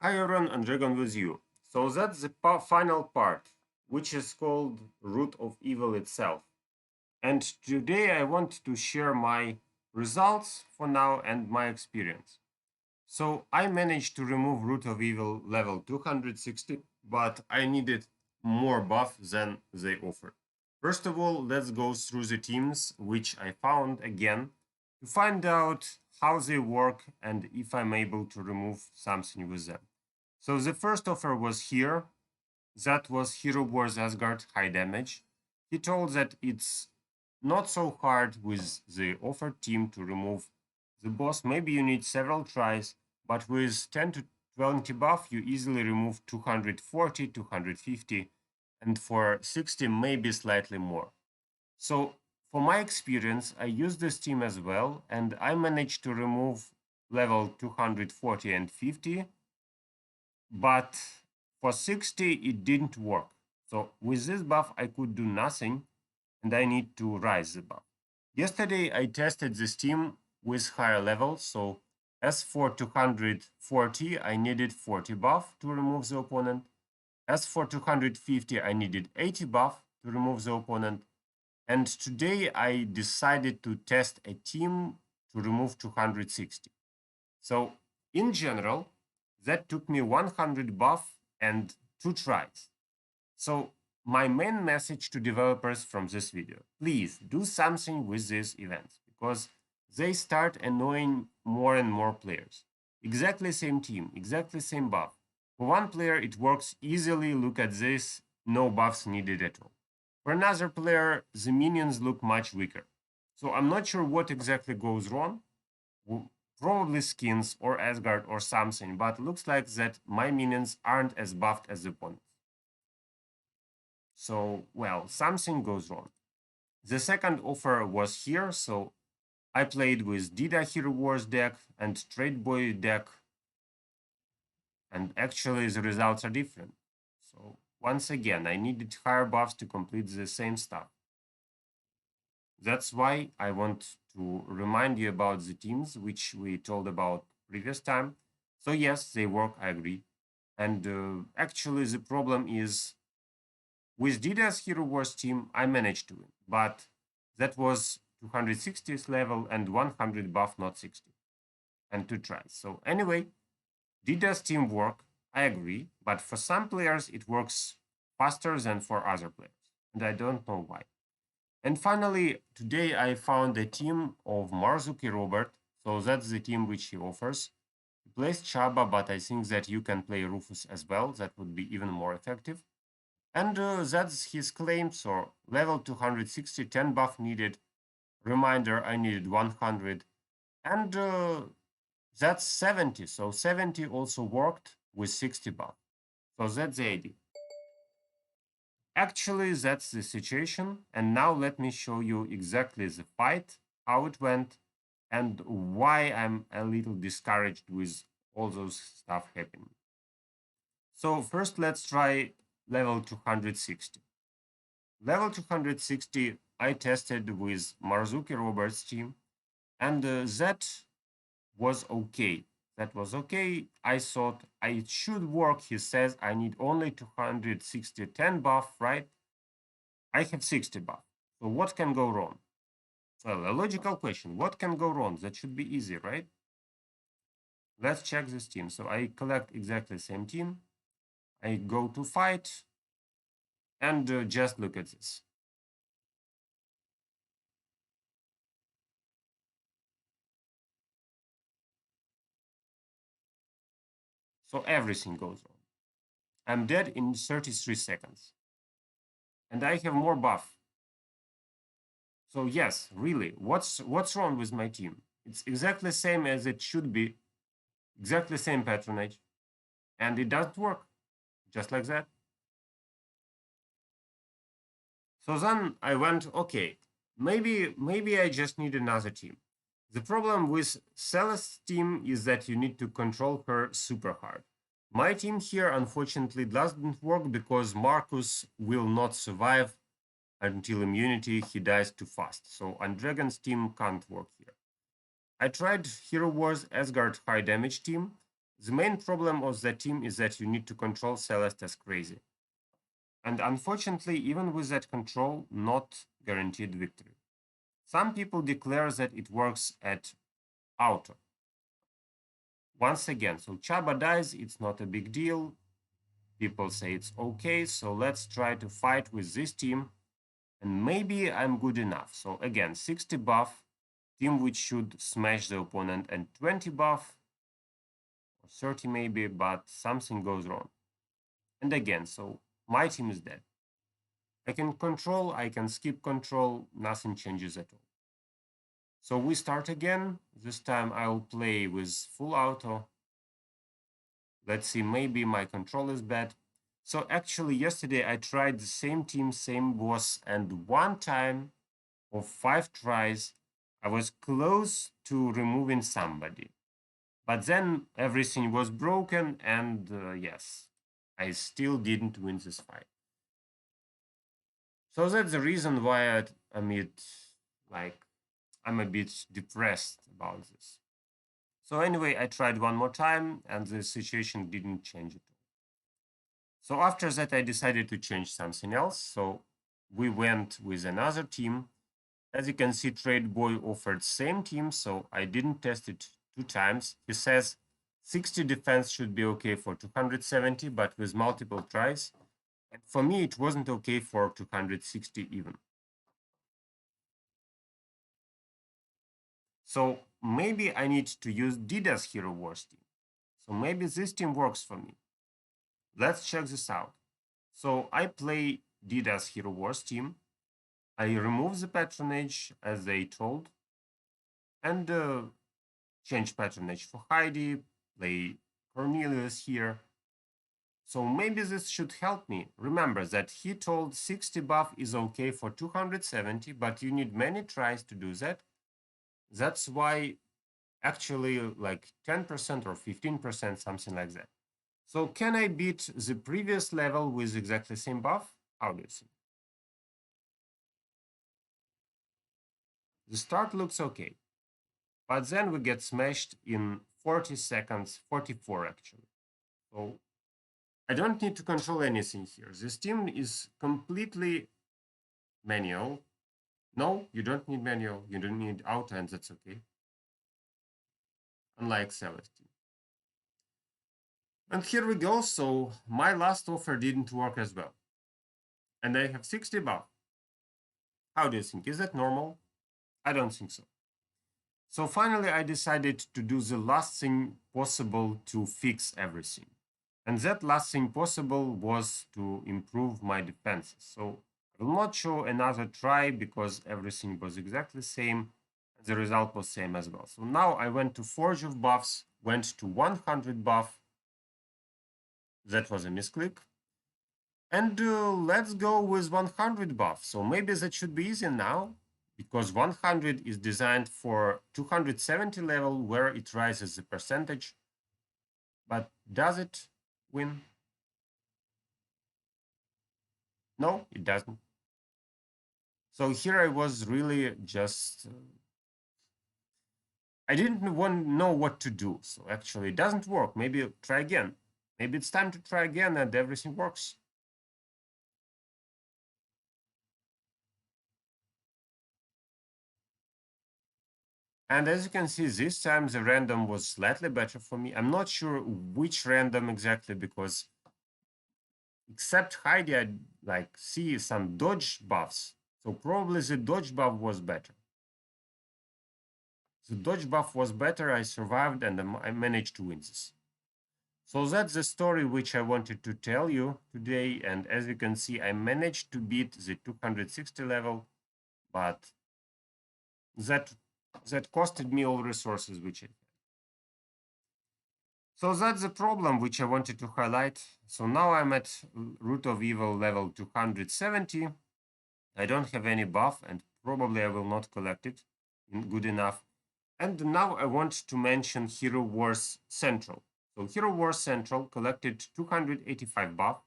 Hi Aaron and Dragon with you. So that's the final part, which is called Root of Evil itself. And today I want to share my results for now and my experience. So I managed to remove Root of Evil level 260, but I needed more buff than they offered. First of all, let's go through the teams which I found again to find out how they work and if I'm able to remove something with them. So the first offer was here. That was Hero Wars Asgard high damage. He told that it's not so hard with the offered team to remove the boss. Maybe you need several tries, but with 10 to 20 buff, you easily remove 240, 250, and for 60, maybe slightly more. So for my experience, I used this team as well, and I managed to remove level 240 and 50, but for 60 it didn't work. So with this buff I could do nothing, and I need to rise the buff. Yesterday I tested this team with higher levels, so as for 240 I needed 40 buff to remove the opponent. As for 250 I needed 80 buff to remove the opponent. And today I decided to test a team to remove 260. So in general, that took me 100 buff and 2 tries. So my main message to developers from this video, please do something with these events because they start annoying more and more players. Exactly same team, exactly same buff. For one player, it works easily. Look at this, no buffs needed at all. For another player, the minions look much weaker. So I'm not sure what exactly goes wrong, probably skins or Asgard or something, but looks like that my minions aren't as buffed as the opponents. So, well, something goes wrong. The second offer was here, so I played with Deda Hero Wars deck and Trade Boy deck, and actually the results are different. So once again, I needed higher buffs to complete the same stuff. That's why I want to remind you about the teams which we told about previous time. So yes, they work, I agree. And actually the problem is with Dida's Hero Wars team, I managed to win, but that was 260th level and 100 buff, not 60, and 2 tries. So anyway, Dida's team work, I agree, but for some players it works faster than for other players, and I don't know why. And finally, today I found a team of Marzuki Robert. So that's the team which he offers. He plays Chaba, but I think that you can play Rufus as well. That would be even more effective. And that's his claim. So level 260, 10 buff needed. Reminder, I needed 100. And that's 70. So 70 also worked with 60 buff. So that's the idea. Actually, that's the situation. And now let me show you exactly the fight, how it went, and why I'm a little discouraged with all those stuff happening. So first, let's try level 260. Level 260, I tested with Marzuki Robert's team, and that was okay. That was okay. I thought it should work. He says I need only 260 10 buff, right? I have 60 buff. So what can go wrong? Well, a logical question. What can go wrong? That should be easy, right? Let's check this team. So I collect exactly the same team. I go to fight and just look at this. So everything goes wrong. I'm dead in 33 seconds. And I have more buff. So yes, really, what's wrong with my team? It's exactly the same as it should be, exactly the same patronage, and it doesn't work, just like that. So then I went, okay, maybe I just need another team. The problem with Celeste's team is that you need to control her super hard. My team here unfortunately doesn't work because Marcus will not survive until immunity, he dies too fast. So Undragon's team can't work here. I tried Hero Wars Asgard high damage team. The main problem of the team is that you need to control Celeste as crazy. And unfortunately, even with that control, not guaranteed victory. Some people declare that it works at auto. Once again, so Chaba dies, it's not a big deal. People say it's okay, so let's try to fight with this team, and maybe I'm good enough. So again, 60 buff, team which should smash the opponent, and 20 buff, or 30 maybe, but something goes wrong. And again, so my team is dead. I can control, I can skip control, nothing changes at all. So we start again. This time I'll play with full auto. Let's see, maybe my control is bad. So actually yesterday I tried the same team, same boss, and one time of 5 tries, I was close to removing somebody. But then everything was broken, and yes, I still didn't win this fight. So that's the reason why like I'm a bit depressed about this. So anyway, I tried one more time, and the situation didn't change at all. So after that, I decided to change something else. So we went with another team. As you can see, Trade Boy offered same team, so I didn't test it 2 times. He says 60 defense should be okay for 270, but with multiple tries. And for me, it wasn't okay for 260 even. So maybe I need to use Deda's Hero Wars team. So maybe this team works for me. Let's check this out. So I play Deda's Hero Wars team. I remove the patronage as they told, and change patronage for Heidi, play Cornelius here. So maybe this should help me. Remember that he told 60 buff is okay for 270, but you need many tries to do that. That's why actually like 10% or 15%, something like that. So can I beat the previous level with exactly the same buff? How do you think? The start looks okay, but then we get smashed in 40 seconds, 44 actually. So I don't need to control anything here. This team is completely manual. No, you don't need manual. You don't need auto, and that's okay. Unlike Celestine. And here we go. So my last offer didn't work as well. And I have 60 buff. How do you think? Is that normal? I don't think so. So finally, I decided to do the last thing possible to fix everything. And that last thing possible was to improve my defenses. So I will not show another try because everything was exactly the same. And the result was same as well. So now I went to Forge of Buffs, went to 100 buff. That was a misclick. And let's go with 100 buff. So maybe that should be easy now, because 100 is designed for 270 level where it rises the percentage. But does it win? No, it doesn't. So here I was really just, I didn't know what to do. So actually it doesn't work. Maybe try again. Maybe it's time to try again and everything works. And as you can see, this time the random was slightly better for me. I'm not sure which random exactly, because except Heidi, I like see some dodge buffs. So probably the dodge buff was better. The dodge buff was better, I survived, and I managed to win this. So that's the story which I wanted to tell you today. And as you can see, I managed to beat the 260 level, but that costed me all resources which I had. So that's the problem which I wanted to highlight. So now I'm at Root of Evil level 270. I don't have any buff, and probably I will not collect it good enough. And now I want to mention Hero Wars Central. So Hero Wars Central collected 285 buff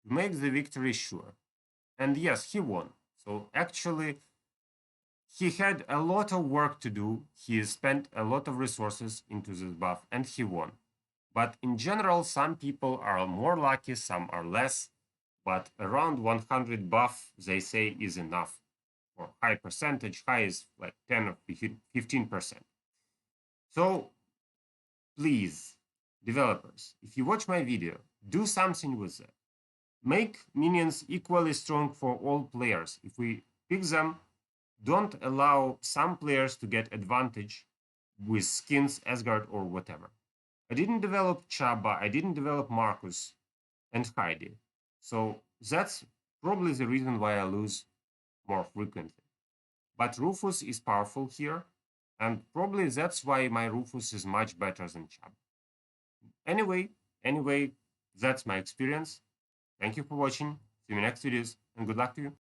to make the victory sure. And yes, he won. So actually, he had a lot of work to do. He spent a lot of resources into this buff, and he won. But in general, some people are more lucky, some are less. But around 100 buff, they say, is enough. Or high percentage, high is like 10 or 15%. So please, developers, if you watch my video, do something with it. Make minions equally strong for all players. If we pick them, don't allow some players to get advantage with skins, Asgard, or whatever. I didn't develop Chaba, I didn't develop Marcus and Heidi. So that's probably the reason why I lose more frequently. But Rufus is powerful here, and probably that's why my Rufus is much better than Chaba. Anyway, that's my experience. Thank you for watching. See you in next videos, and good luck to you.